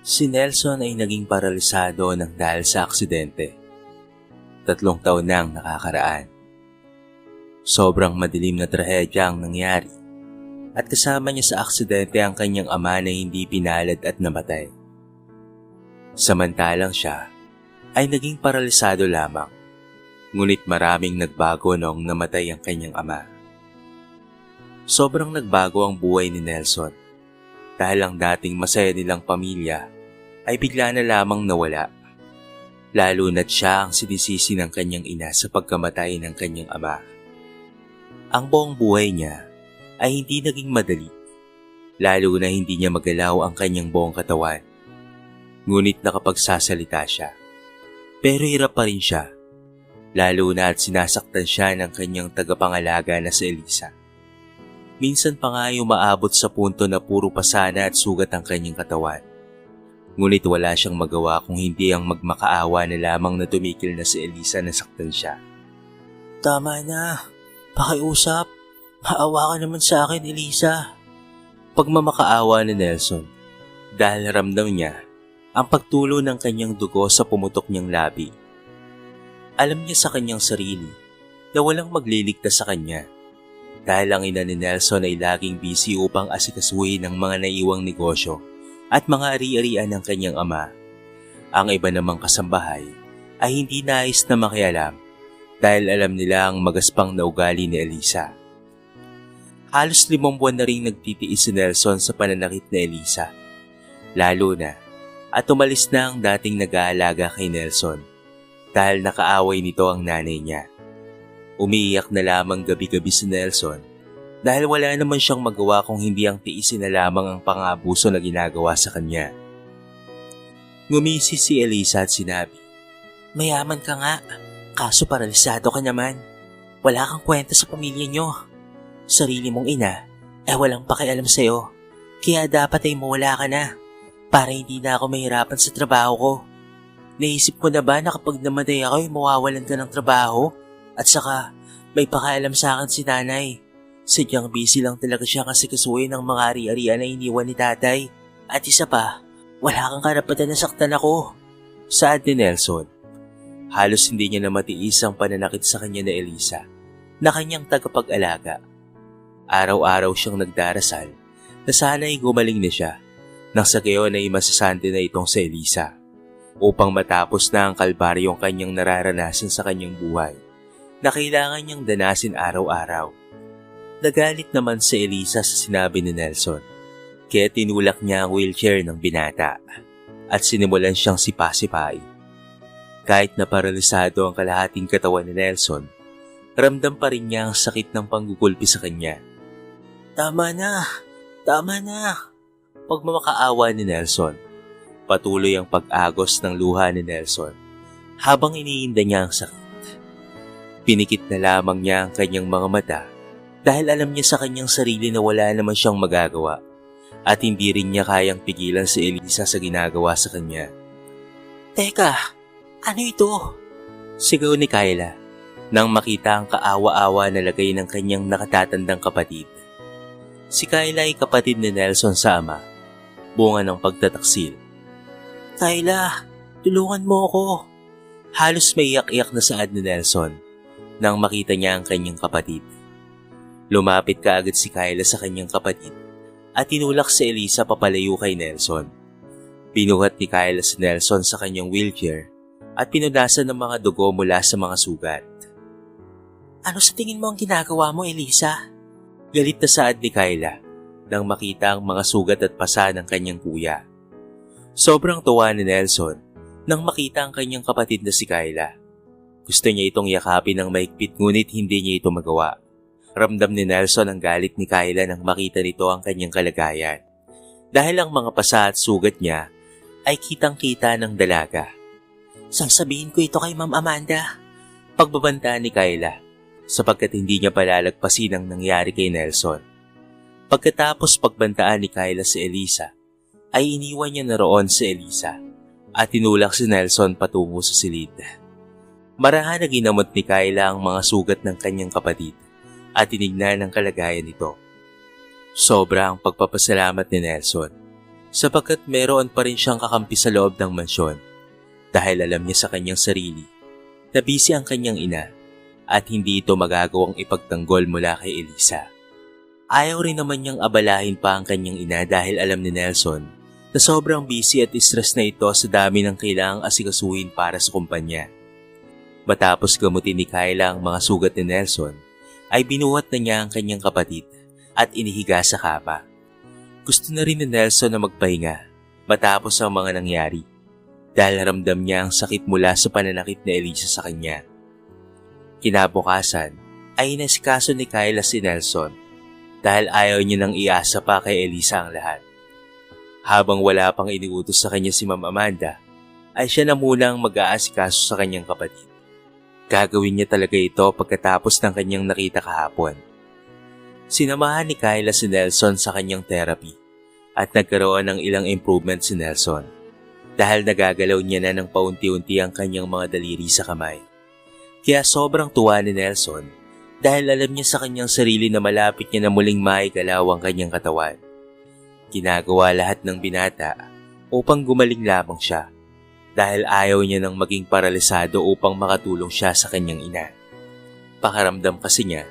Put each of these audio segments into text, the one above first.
Si Nelson ay naging paralisado ng dahil sa aksidente. 3 taon na ang nakakaraan. Sobrang madilim na trahedya ang nangyari at kasama niya sa aksidente ang kanyang ama na hindi pinalad at namatay. Samantalang siya ay naging paralisado lamang, ngunit maraming nagbago noong namatay ang kanyang ama. Sobrang nagbago ang buhay ni Nelson dahil ang dating masaya nilang pamilya ay bigla na lamang nawala. Lalo na't siya ang sinisisi ng kanyang ina sa pagkamatay ng kanyang ama. Ang buong buhay niya ay hindi naging madali, lalo na hindi niya magalaw ang kanyang buong katawan. Ngunit nakapagsasalita siya. Pero hirap pa rin siya, lalo na at sinasaktan siya ng kanyang tagapangalaga na si Elisa. Minsan pa nga umaabot sa punto na puro pasana at sugat ang kanyang katawan. Ngunit wala siyang magawa kung hindi ang magmakaawa na lamang na tumikil na si Elisa na saktan siya. Tama na. Pakiusap. Maawa ka naman sa akin, Elisa. Pagmamakaawa ni Nelson dahil ramdam niya ang pagtulo ng kanyang dugo sa pumutok niyang labi. Alam niya sa kanyang sarili na walang magliligtas sa kanya dahil ang ina ni Nelson ay laging busy upang asikasuhin ang mga naiwang negosyo at mga ari-arian ng kanyang ama. Ang iba namang kasambahay ay hindi nais na makialam dahil alam nila ang magaspang na ugali ni Elisa. Halos 5 buwan na rin nagtitiis si Nelson sa pananakit ni Elisa. Lalo na at umalis na ang dating nag-aalaga kay Nelson dahil nakaaway nito ang nanay niya. Umiiyak na lamang gabi-gabi si Nelson dahil wala naman siyang magawa kung hindi ang tiisin na lamang ang pang-aabuso na ginagawa sa kanya. Ngumisi si Elisa at sinabi, Mayaman ka nga, kaso paralisado ka naman. Wala kang kwenta sa pamilya nyo. Sarili mong ina ay walang pakialam sa'yo. Kaya dapat ay mawala ka na para hindi na ako mahirapan sa trabaho ko. Naisip mo na ba na kapag namatay ako ay mawawalan ka ng trabaho? At saka may pakialam sa akin si nanay. Sadyang busy lang talaga siya kasi kasuhin ng mga ari-arian na iniwan ni tatay. At isa pa, wala kang karapatan na saktan ako. Saad ni Nelson. Halos hindi niya na matiis ang pananakit sa kanya na Elisa, na kanyang tagapag-alaga. Araw-araw siyang nagdarasal na sana'y gumaling na siya, nang sa gayon ay masasante na itong si Elisa, upang matapos na ang kalbaryong kanyang nararanasan sa kanyang buhay, na kailangan niyang danasin araw-araw. Nagalit naman si Elisa sa sinabi ni Nelson, kaya tinulak niya ang wheelchair ng binata at sinimulan siyang sipa-sipain. Kahit na paralisado ang kalahating katawan ni Nelson, ramdam pa rin niya ang sakit ng panggugulpi sa kanya. Tama na! Tama na! Pagmamakaawa ni Nelson, patuloy ang pag-agos ng luha ni Nelson habang iniinda niya ang sakit. Pinikit na lamang niya ang kanyang mga mata dahil alam niya sa kanyang sarili na wala naman siyang magagawa at hindi rin niya kayang pigilan si Elisa sa ginagawa sa kanya. Teka, ano ito? Sigaw ni Kyla nang makita ang kaawa-awa na lagay ng kanyang nakatatandang kapatid. Si Kyla ay kapatid ni Nelson sa ama, bunga ng pagtataksil. Kyla, tulungan mo ako. Halos may iyak-iyak na saad ni Nelson nang makita niya ang kanyang kapatid. Lumapit kaagad si Kyla sa kanyang kapatid at tinulak si Elisa papalayo kay Nelson. Binuhat ni Kyla si Nelson sa kanyang wheelchair at pinunasan ng mga dugo mula sa mga sugat. Ano sa tingin mo ang ginagawa mo, Elisa? Galit na saad ni Kyla nang makita ang mga sugat at pasa ng kanyang kuya. Sobrang tuwa ni Nelson nang makita ang kanyang kapatid na si Kyla. Gusto niya itong yakapin ng maigpit ngunit hindi niya ito magawa. Ramdam ni Nelson ang galit ni Kyla nang makita nito ang kanyang kalagayan. Dahil ang mga pasa at sugat niya ay kitang-kita ng dalaga. Sasabihin ko ito kay Ma'am Amanda. Pagbabanta ni Kyla sapagkat hindi niya palalagpasin ang nangyari kay Nelson. Pagkatapos pagbantaan ni Kyla si Elisa, ay iniwan niya na roon si Elisa at tinulak si Nelson patungo sa silid. Marahan na ginamot ni Kyla ang mga sugat ng kanyang kapatid at tinignan ang kalagayan nito. Sobra ang pagpapasalamat ni Nelson sapagkat meron pa rin siyang kakampi sa loob ng mansyon dahil alam niya sa kanyang sarili na busy ang kanyang ina at hindi ito magagawang ipagtanggol mula kay Elisa. Ayaw rin naman niyang abalahin pa ang kanyang ina dahil alam ni Nelson na sobrang busy at stress na ito sa dami ng kailangang asikasuhin para sa kumpanya. Matapos gamutin ni Kyla ang mga sugat ni Nelson, ay binuhat na niya ang kanyang kapatid at inihiga sa kama. Gusto na rin ni Nelson na magpahinga matapos ang mga nangyari dahil ramdam niya ang sakit mula sa pananakit ni Elisa sa kanya. Kinabukasan ay inasikaso ni Kyla si Nelson dahil ayaw niya nang iasa pa kay Elisa ang lahat. Habang wala pang iniutos sa kanya si Ma'am Amanda, ay siya na munang mag-aasikaso sa kanyang kapatid. Gagawin niya talaga ito pagkatapos ng kanyang nakita kahapon. Sinamahan ni Kyla si Nelson sa kanyang therapy at nagkaroon ng ilang improvement si Nelson dahil nagagalaw niya na ng paunti-unti ang kanyang mga daliri sa kamay. Kaya sobrang tuwa ni Nelson dahil alam niya sa kanyang sarili na malapit niya na muling maigalaw ang kanyang katawan. Ginagawa lahat ng binata upang gumaling lamang siya dahil ayaw niya nang maging paralisado upang makatulong siya sa kanyang ina. Pakaramdam kasi niya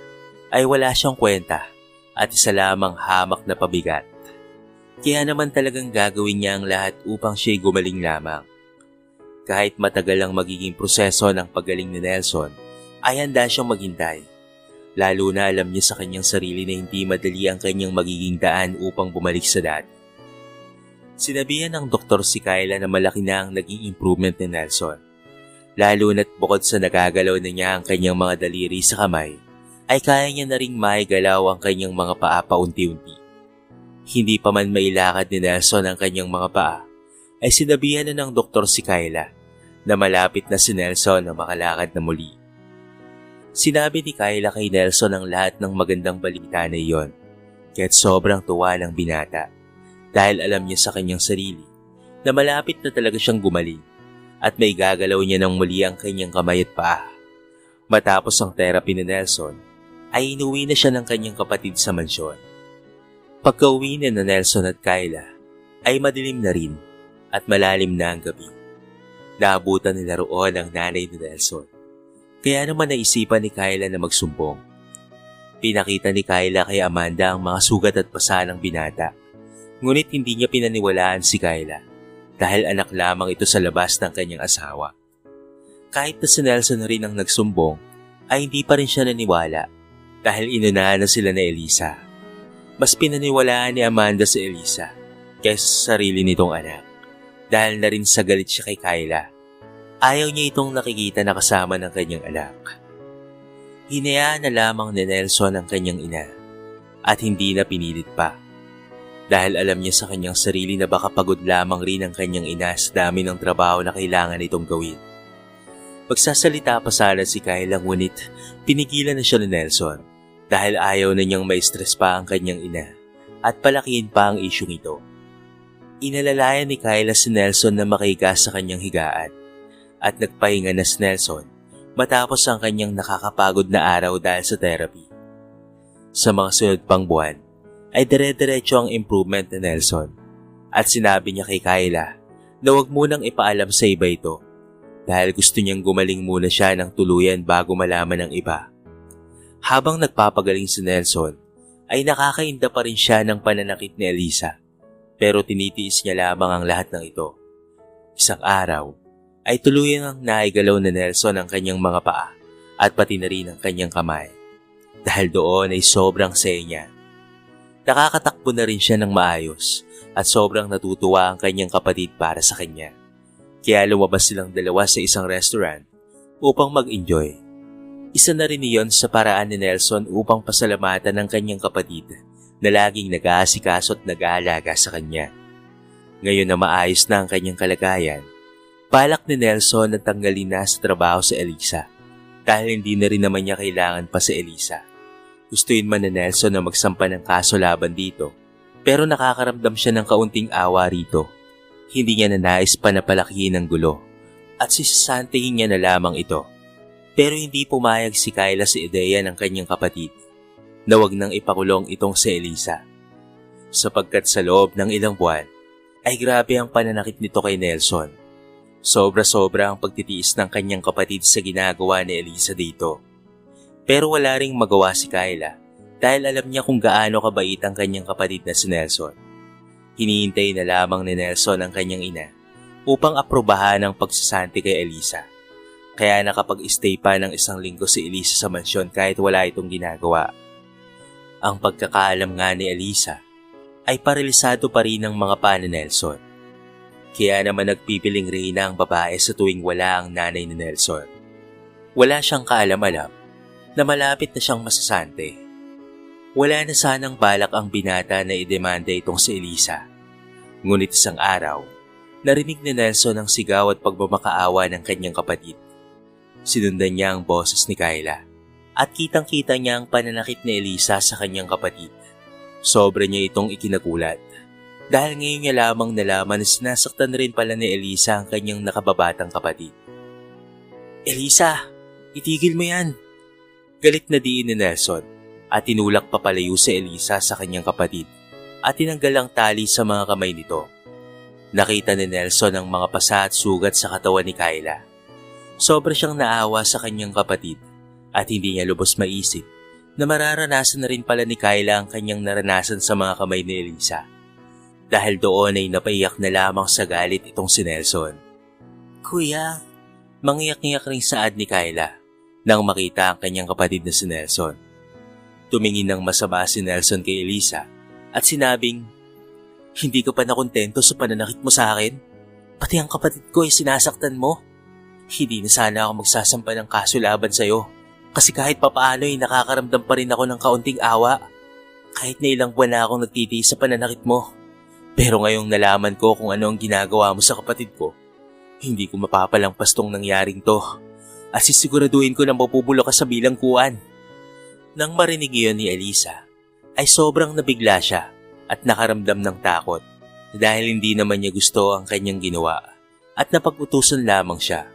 ay wala siyang kwenta at isa lamang hamak na pabigat. Kaya naman talagang gagawin niya ang lahat upang siya'y gumaling lamang. Kahit matagal ang magiging proseso ng paggaling ni Nelson, ay handa siyang maghintay. Lalo na alam niya sa kanyang sarili na hindi madali ang kanyang magiging daan upang bumalik sa dati. Sinabihan ng doktor si Kyla na malaki na ang naging improvement ni Nelson. Lalo na't bukod sa nagagalaw na niya ang kanyang mga daliri sa kamay, ay kaya niya na ring maigalaw ang kanyang mga paa paunti-unti. Hindi pa man mailakad ni Nelson ang kanyang mga paa, ay sinabihan na ng doktor si Kyla na malapit na si Nelson na makalakad na muli. Sinabi ni Kyla kay Nelson ang lahat ng magandang balita na iyon, kaya't sobrang tuwa ng binata dahil alam niya sa kanyang sarili na malapit na talaga siyang gumaling at may gagalaw niya ng muli ang kanyang kamay at paa. Matapos ang therapy ni Nelson, ay inuwi na siya ng kanyang kapatid sa mansyon. Pagka-uwi na Nelson at Kyla, ay madilim na rin at malalim na ang gabi. Naabutan nila roon ang nanay ni Nelson. Kaya naman naisipan ni Kyla na magsumbong. Pinakita ni Kyla kay Amanda ang mga sugat at pasa ng binata. Ngunit hindi niya pinaniwalaan si Kyla dahil anak lamang ito sa labas ng kanyang asawa. Kahit na si Nelson rin ang nagsumbong, ay hindi pa rin siya naniwala dahil inunahan na sila ni Elisa. Mas pinaniwalaan ni Amanda si Elisa kaysa sa sarili nitong anak dahil na rin sa galit siya kay Kyla. Ayaw niya itong nakikita na kasama ng kanyang anak. Hinayaan na lamang ni Nelson ang kanyang ina at hindi na pinilit pa dahil alam niya sa kanyang sarili na baka pagod lamang rin ang kanyang ina sa dami ng trabaho na kailangan itong gawin. Magsasalita pa sana si Kyla ngunit pinigilan na siya ni Nelson dahil ayaw na niyang ma-stress pa ang kanyang ina at palakihin pa ang isyong ito. Inalalayan ni Kyla si Nelson na makihiga sa kanyang higaan at nagpahinga na si Nelson matapos ang kanyang nakakapagod na araw dahil sa therapy. Sa mga sunod pang buwan, ay dire-diretso ang improvement ni Nelson at sinabi niya kay Kyla na huwag munang ipaalam sa iba ito dahil gusto niyang gumaling muna siya ng tuluyan bago malaman ng iba. Habang nagpapagaling si Nelson, ay nakakainda pa rin siya ng pananakit ni Elisa pero tinitiis niya lamang ang lahat ng ito. Isang araw, ay tuluyan ang naigalaw ni Nelson ang kanyang mga paa at pati na rin ang kanyang kamay. Dahil doon ay sobrang saya niya. Nakakatakbo na rin siya ng maayos at sobrang natutuwa ang kanyang kapatid para sa kanya. Kaya lumabas silang dalawa sa isang restaurant upang mag-enjoy. Isa na rin iyon sa paraan ni Nelson upang pasalamatan ng kanyang kapatid na laging nag-aasikaso at nag-aalaga sa kanya. Ngayon na maayos na ang kanyang kalagayan, balak ni Nelson na tanggalin na sa trabaho si Elisa dahil hindi na rin naman niya kailangan pa si Elisa. Gustuin man ni Nelson na magsampa ng kaso laban dito pero nakakaramdam siya ng kaunting awa rito. Hindi niya na nais pa na palakihin ang gulo at sisasantihin niya na lamang ito. Pero hindi pumayag si Kyla sa ideya ng kanyang kapatid na wag nang ipakulong itong si Elisa sapagkat sa loob ng ilang buwan ay grabe ang pananakit nito kay Nelson. Sobra-sobra ang pagtitiis ng kanyang kapatid sa ginagawa ni Elisa dito. Pero wala ring magawa si Kyla dahil alam niya kung gaano kabait ang kanyang kapatid na si Nelson. Hinihintay na lamang ni Nelson ang kanyang ina upang aprobahan ang pagsasanti kay Elisa. Kaya nakapag-stay pa ng 1 linggo si Elisa sa mansyon kahit wala itong ginagawa. Ang pagkakaalam nga ni Elisa ay paralisado pa rin ng mga pa ni Nelson. Kaya naman nagpipiling reyna ang babae sa tuwing wala ang nanay ni Nelson. Wala siyang kaalam-alam na malapit na siyang masasante. Wala na sanang balak ang binata na idemanda itong si Elisa. Ngunit isang araw, narinig ni Nelson ang sigaw at pagmamakaawa ng kanyang kapatid. Sinundan niya ang boses ni Kyla at kitang-kita niya ang pananakit ni Elisa sa kanyang kapatid. Sobra niya itong ikinagulat dahil ngayon niya lamang nalaman na sinasaktan rin pala ni Elisa ang kanyang nakababatang kapatid. "Elisa, itigil mo yan!" Galit na diin ni Nelson at tinulak papalayo si Elisa sa kanyang kapatid at tinanggal ang tali sa mga kamay nito. Nakita ni Nelson ang mga pasa at sugat sa katawan ni Kyla. Sobra siyang naawa sa kanyang kapatid at hindi niya lubos maisip na mararanasan na rin pala ni Kyla ang kanyang naranasan sa mga kamay ni Elisa. Dahil doon ay napaiyak na lamang sa galit itong si Nelson. "Kuya," mangiyak-ngiyak rin saad ni Kyla nang makita ang kanyang kapatid na si Nelson. Tumingin ng masama si Nelson kay Elisa at sinabing, "Hindi ka pa nakontento sa pananakit mo sa akin? Pati ang kapatid ko ay sinasaktan mo. Hindi na sana ako magsasampa ng kaso laban sa'yo kasi kahit papaano ay nakakaramdam pa rin ako ng kaunting awa. Kahit na ilang buwan na akong nagtitiis sa pananakit mo. Pero ngayong nalaman ko kung ano ang ginagawa mo sa kapatid ko, hindi ko mapapalampas tong nangyaring to at sisiguraduhin ko na mapupulok ka sa bilangguan." Nang marinig iyon ni Elisa, ay sobrang nabigla siya at nakaramdam ng takot dahil hindi naman niya gusto ang kanyang ginawa at napag-utusan lamang siya.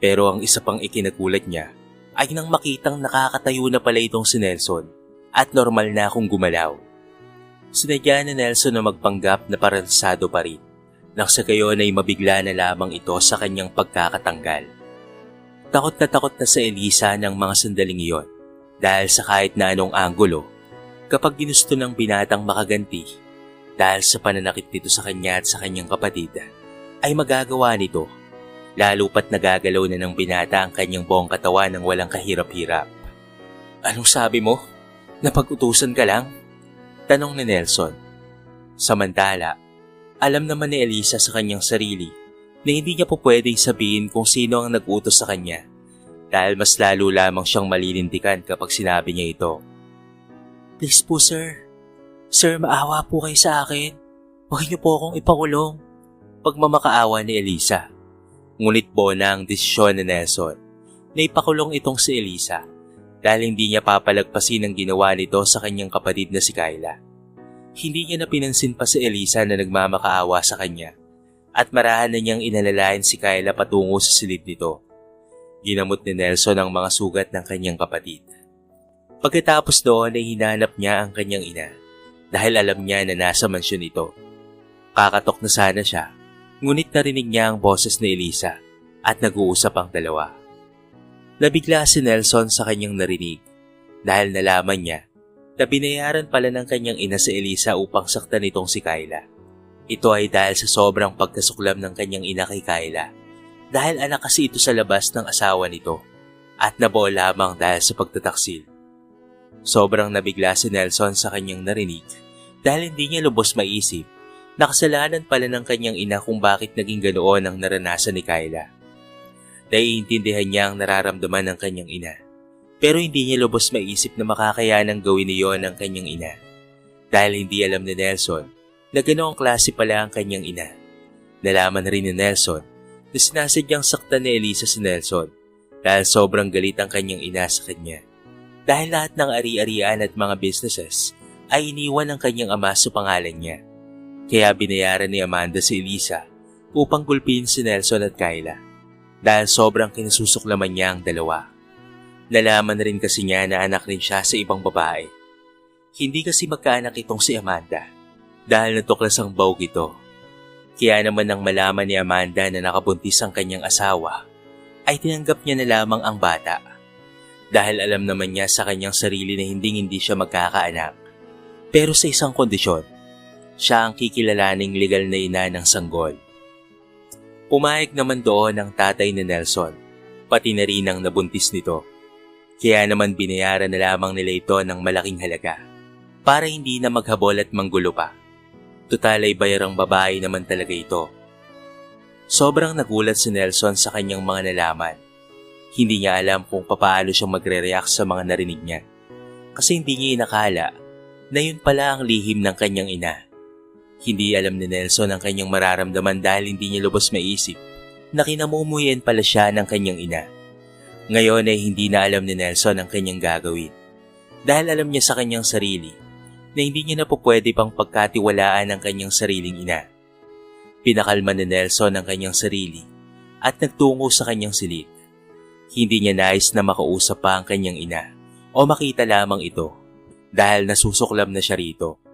Pero ang isa pang ikinagulat niya ay nang makitang nakakatayo na pala itong si Nelson at normal na akong gumalaw. Sinadya ni Nelson na magpanggap na paralisado pa rin nang sa gayon ay mabigla na lamang ito sa kanyang pagkakatanggal. Takot na sa Elisa ng mga sandaling iyon dahil sa kahit na anong anggulo kapag ginusto ng binatang makaganti dahil sa pananakit nito sa kanya at sa kanyang kapatid ay magagawa nito, lalo pat nagagalaw na ng binata ang kanyang buong katawan ng walang kahirap-hirap. "Anong sabi mo? Napag-utusan ka lang?" tanong ni Nelson. Samantala, alam naman ni Elisa sa kanyang sarili na hindi niya po pwedeng sabihin kung sino ang nag-utos sa kanya dahil mas lalo lamang siyang malilintikan kapag sinabi niya ito. "Please po sir. Sir, maawa po kayo sa akin. Huwag niyo po akong ipakulong." Pagmamakaawa ni Elisa. Ngunit bona ang desisyon ni Nelson na ipakulong itong si Elisa dahil hindi niya papalagpasin ang ginawa nito sa kanyang kapatid na si Kyla. Hindi niya na pinansin pa si Elisa na nagmamakaawa sa kanya at marahan na niyang inalalayan si Kyla patungo sa silid nito. Ginamot ni Nelson ang mga sugat ng kanyang kapatid. Pagkatapos doon ay hinanap niya ang kanyang ina dahil alam niya na nasa mansyon ito. Kakatok na sana siya, ngunit narinig niya ang boses ni Elisa at nag-uusap ang dalawa. Nabigla si Nelson sa kanyang narinig dahil nalaman niya na binayaran pala ng kanyang ina si Elisa upang saktan itong si Kyla. Ito ay dahil sa sobrang pagkasuklam ng kanyang ina kay Kyla dahil anak kasi ito sa labas ng asawa nito at nabuo lamang dahil sa pagtataksil. Sobrang nabigla si Nelson sa kanyang narinig dahil hindi niya lubos maisip na kasalanan pala ng kanyang ina kung bakit naging ganoon ang naranasan ni Kyla. Naiintindihan niya ang nararamdaman ng kanyang ina, pero hindi niya lubos maisip na makakayanang gawin niyon ng kanyang ina. Dahil hindi alam ni Nelson na ganoong klase pala ang kanyang ina. Nalaman rin ni Nelson na sinasadyang saktan ni Elisa si Nelson dahil sobrang galit ang kanyang ina sa kanya. Dahil lahat ng ari-arian at mga businesses ay iniwan ng kanyang ama sa pangalan niya. Kaya binayaran ni Amanda si Elisa upang gulpihin si Nelson at Kyla dahil sobrang kinasusuklaman niya ang dalawa. Nalaman rin kasi niya na anak rin siya sa ibang babae. Hindi kasi magkaanak itong si Amanda dahil natuklas ang bawg ito. Kaya naman nang malaman ni Amanda na nakabuntis ang kanyang asawa, ay tinanggap niya na lamang ang bata. Dahil alam naman niya sa kanyang sarili na hindi siya magkakaanak. Pero sa isang kondisyon, siya ang kikilalaning legal na ina ng sanggol. Pumayag naman doon ang tatay ni Nelson, pati na rin ang nabuntis nito. Kaya naman binayaran na lamang nila ito ng malaking halaga para hindi na maghabol at manggulo pa. Tutal ay bayarang babae naman talaga ito. Sobrang nagulat si Nelson sa kanyang mga nalaman. Hindi niya alam kung papaano siya magre-react sa mga narinig niya. Kasi hindi niya inakala na yun pala ang lihim ng kanyang ina. Hindi alam ni Nelson ang kanyang mararamdaman dahil hindi niya lubos maisip na kinamumuhian pala siya ng kanyang ina. Ngayon ay hindi na alam ni Nelson ang kanyang gagawin. Dahil alam niya sa kanyang sarili na hindi niya na po pwede pang pagkatiwalaan ang kanyang sariling ina. Pinakalma ni Nelson ang kanyang sarili at nagtungo sa kanyang silid. Hindi niya nais na makausap pa ang kanyang ina o makita lamang ito dahil nasusuklam na siya rito.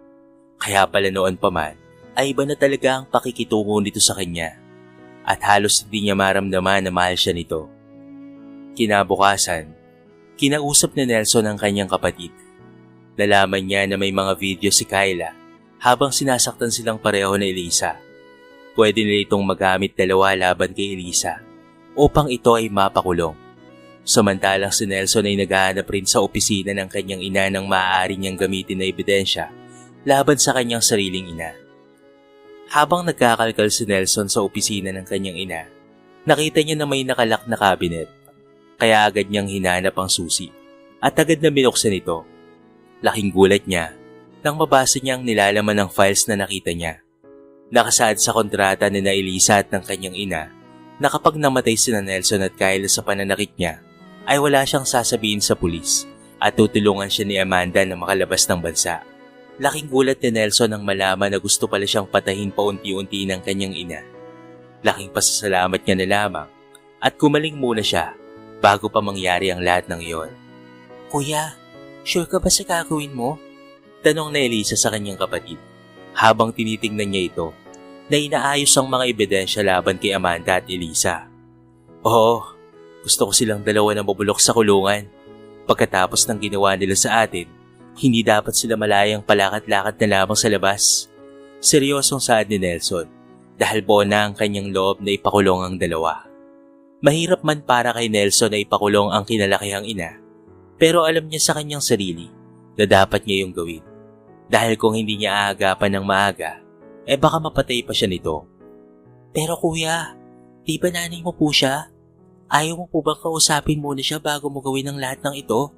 Kaya pala noon pa man ay iba na talaga ang pakikitungo nito sa kanya at halos hindi niya maramdaman na mahal siya nito. Kinabukasan, kinausap ni Nelson ang kanyang kapatid. Nalaman niya na may mga video si Kyla habang sinasaktan silang pareho na Elisa. Pwede nila itong magamit dalawa laban kay Elisa upang ito ay mapakulong. Samantalang si Nelson ay naghahanap rin sa opisina ng kanyang ina ng maaari niyang gamitin na ebidensya laban sa kanyang sariling ina. Habang nagkakalkal si Nelson sa opisina ng kanyang ina, nakita niya na may nakalak na cabinet. Kaya agad niyang hinanap ang susi at agad na binuksan ito. Laking gulat niya nang mabasa niya ang nilalaman ng files na nakita niya. Nakasaad sa kontrata ni na Elisa at ng kanyang ina na kapag namatay sina Nelson at Kyla sa pananakit niya, ay wala siyang sasabihin sa pulis at tutulungan siya ni Amanda na makalabas ng bansa. Laking gulat ni Nelson nang malaman na gusto pala siyang patahin paunti-unti ng kanyang ina. Laking pasasalamat niya na lamang at kumaling muna siya bago pa mangyari ang lahat ng iyon. Kuya, sure ka ba sa gagawin mo? Tanong na Elisa sa kanyang kapatid habang tinitingnan niya ito na inaayos ang mga ebidensya laban kay Amanda at Elisa. Oo, gusto ko silang dalawa na mabulok sa kulungan. Pagkatapos ng ginawa nila sa atin, hindi dapat sila malayang palakad-lakad na lamang sa labas. Seryosong saad ni Nelson dahil buo na ang kanyang loob na ipakulong ang dalawa. Mahirap man para kay Nelson na ipakulong ang kinalakihang ina, pero alam niya sa kanyang sarili na dapat niya yung gawin. Dahil kung hindi niya aagapan ng maaga, baka mapatay pa siya nito. Pero kuya, di ba nanay mo po siya? Ayaw mo po bang kausapin muna siya bago mo gawin ang lahat ng ito?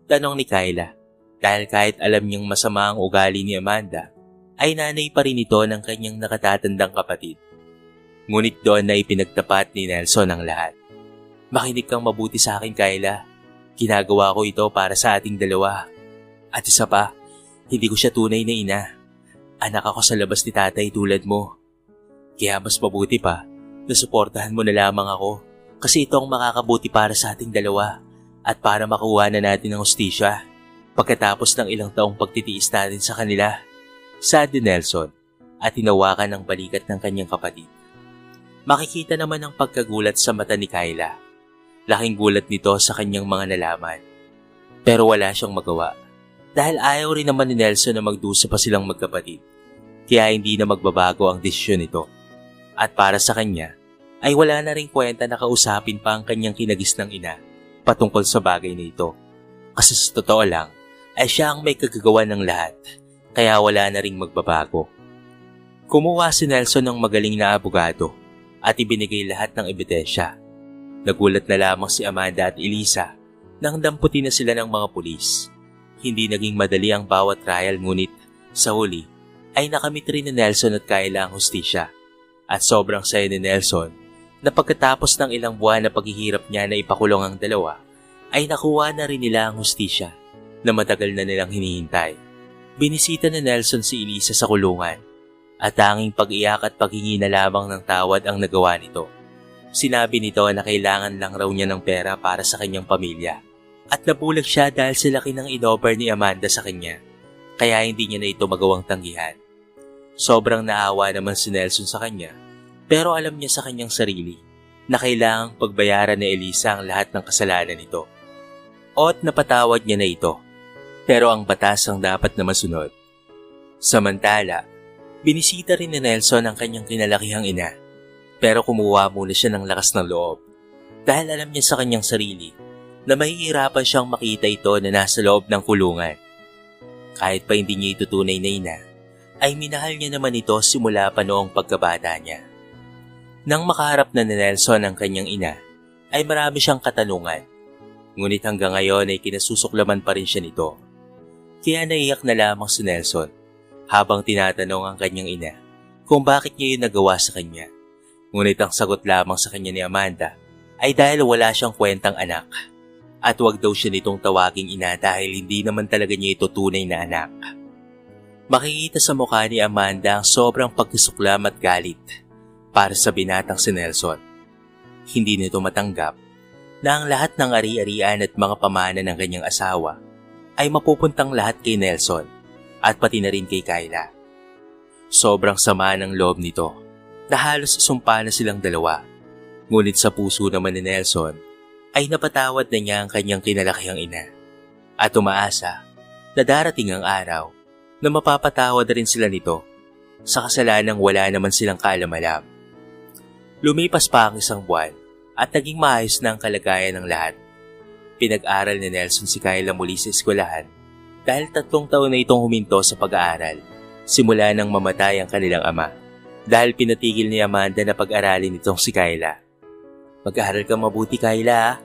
Tanong ni Kyla. Dahil kahit alam niyang masama ang ugali ni Amanda, ay nanay pa rin ito ng kanyang nakatatandang kapatid. Ngunit doon na ipinagtapat ni Nelson ang lahat. Makinig kang mabuti sa akin, Kyla. Ginagawa ko ito para sa ating dalawa. At isa pa, hindi ko siya tunay na ina. Anak ako sa labas ni tatay tulad mo. Kaya mas mabuti pa na suportahan mo na lamang ako kasi ito ang makakabuti para sa ating dalawa at para makuha na natin ang hustisya pagkatapos ng ilang taong pagtitiis natin sa kanila. Saad ni Nelson at tinawakan ang balikat ng kanyang kapatid. Makikita naman ang pagkagulat sa mata ni Kyla. Laking gulat nito sa kanyang mga nalaman. Pero wala siyang magawa. Dahil ayaw rin naman ni Nelson na magdusa pa silang magkapatid. Kaya hindi na magbabago ang desisyon nito. At para sa kanya, ay wala na rin kwenta na kausapin pa ang kanyang kinagisnang ina patungkol sa bagay na ito. Kasi sa totoo lang, ay siya ang may kagagawa ng lahat. Kaya wala na ring magbabago. Kumuha si Nelson ng magaling na abogado at ibinigay lahat ng ebidensya. Nagulat na lamang si Amanda at Elisa nang damputin na sila ng mga pulis. Hindi naging madali ang bawat trial ngunit sa huli ay nakamit rin ni Nelson at Kyla ang hustisya. At sobrang saya ni Nelson na pagkatapos ng ilang buwan na paghihirap niya na ipakulong ang dalawa ay nakuha na rin nila ang hustisya na matagal na nilang hinihintay. Binisita ni Nelson si Elisa sa kulungan at tanging pag-iyak at paghingi na lamang ng tawad ang nagawa nito. Sinabi nito na kailangan lang raw niya ng pera para sa kanyang pamilya at nabulag siya dahil sa laki ng inoffer ni Amanda sa kanya kaya hindi niya na ito magawang tanggihan. Sobrang naawa naman si Nelson sa kanya, pero alam niya sa kanyang sarili na kailangang pagbayaran ni Elisa ang lahat ng kasalanan nito. At napatawad niya na ito, pero ang batas ang dapat na masunod. Samantala, binisita rin ni Nelson ang kanyang kinalakihang ina, pero kumuha muna siya ng lakas ng loob dahil alam niya sa kanyang sarili na mahihirapan siyang makita ito na nasa loob ng kulungan. Kahit pa hindi niya ito tunay na ina, ay minahal niya naman ito simula pa noong pagkabata niya. Nang makaharap na ni Nelson ang kanyang ina, ay marami siyang katanungan. Ngunit hanggang ngayon ay kinasusuklaman pa rin siya nito. Kaya naiyak na lamang si Nelson habang tinatanong ang kanyang ina kung bakit niya yun nagawa sa kanya. Ngunit ang sagot lamang sa kanya ni Amanda ay dahil wala siyang kwentang anak. At wag daw siya nitong tawaging ina dahil hindi naman talaga niya ito tunay na anak. Makikita sa mukha ni Amanda ang sobrang pagkasuklam at galit para sa binatang si Nelson. Hindi nito matanggap na ang lahat ng ari-arian at mga pamana ng kanyang asawa ay mapupuntang lahat kay Nelson at pati na rin kay Kyla. Sobrang sama ng loob nito na halos sumpa na silang dalawa. Ngunit sa puso naman ni Nelson ay napatawad na niya ang kanyang kinalakihang ina at umaasa na darating ang araw na mapapatawad rin sila nito sa kasalanang wala naman silang kaalam-alam. Lumipas pa ang isang buwan at naging maayos na ang kalagayan ng lahat. Pinag-aral ni Nelson si Kyla muli sa eskwelahan dahil 3 taon na itong huminto sa pag-aaral simula nang mamatay ang kanilang ama dahil pinatigil ni Amanda na pag-aralin itong si Kyla. Mag-aaral ka mabuti, Kyla.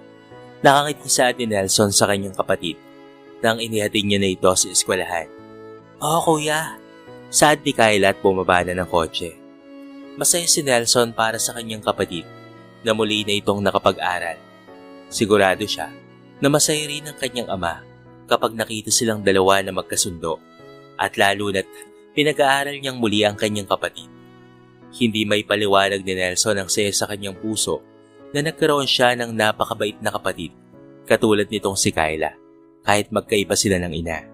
Nakangiti saad ni Nelson sa kanyang kapatid nang inihatid niya na ito sa eskwelahan. Oo, kuya. Saad ni Kyla at bumaba na ng kotse. Masaya si Nelson para sa kanyang kapatid na muli na itong nakapag-aral. Sigurado siya na masaya rin ang kanyang ama kapag nakita silang dalawa na magkasundo at lalo na't pinag-aaral niyang muli ang kanyang kapatid. Hindi may paliwanag ni Nelson ang saya sa kanyang puso na nagkaroon siya ng napakabait na kapatid, katulad nitong si Kyla, kahit magkaiba sila ng ina.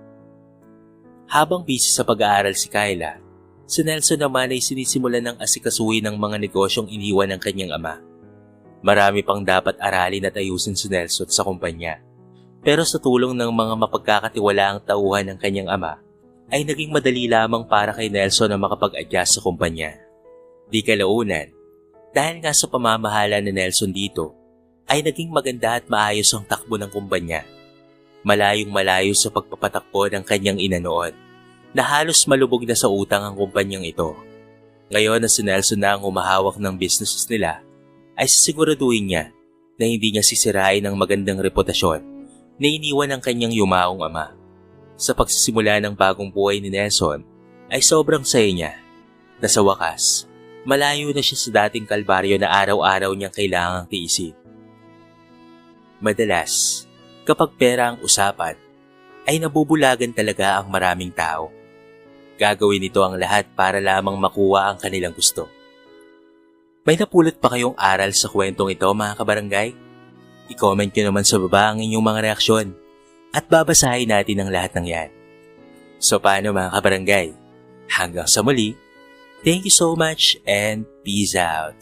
Habang busy sa pag-aaral si Kyla, si Nelson naman ay sinisimulan ng asikasuhin ng mga negosyong iniwan ng kanyang ama. Marami pang dapat aralin at ayusin si Nelson sa kumpanya, pero sa tulong ng mga mapagkakatiwalaang tauhan ng kanyang ama, ay naging madali lamang para kay Nelson na makapag-adjust sa kumpanya. Di kalaunan, dahil nga sa pamamahala ni Nelson dito, ay naging maganda at maayos ang takbo ng kumpanya. Malayong malayo sa pagpapatakbo ng kanyang ina noon, na halos malubog na sa utang ang kumpanyang ito. Ngayon na si Nelson na ang humahawak ng businesses nila, ay sisiguraduhin niya na hindi niya sisirain ang magandang reputasyon na iniwan ng kanyang yumaong ama. Sa pagsisimula ng bagong buhay ni Nelson, ay sobrang saya niya na sa wakas, malayo na siya sa dating kalbaryo na araw-araw niyang kailangang tiisin. Madalas, kapag pera ang usapan, ay nabubulagan talaga ang maraming tao. Gagawin nito ang lahat para lamang makuha ang kanilang gusto. May napulot pa kayong aral sa kwentong ito, mga kabarangay? I-comment nyo naman sa baba ang inyong mga reaksyon at babasahin natin ang lahat ng yan. So paano, mga kabarangay? Hanggang sa muli, thank you so much and peace out.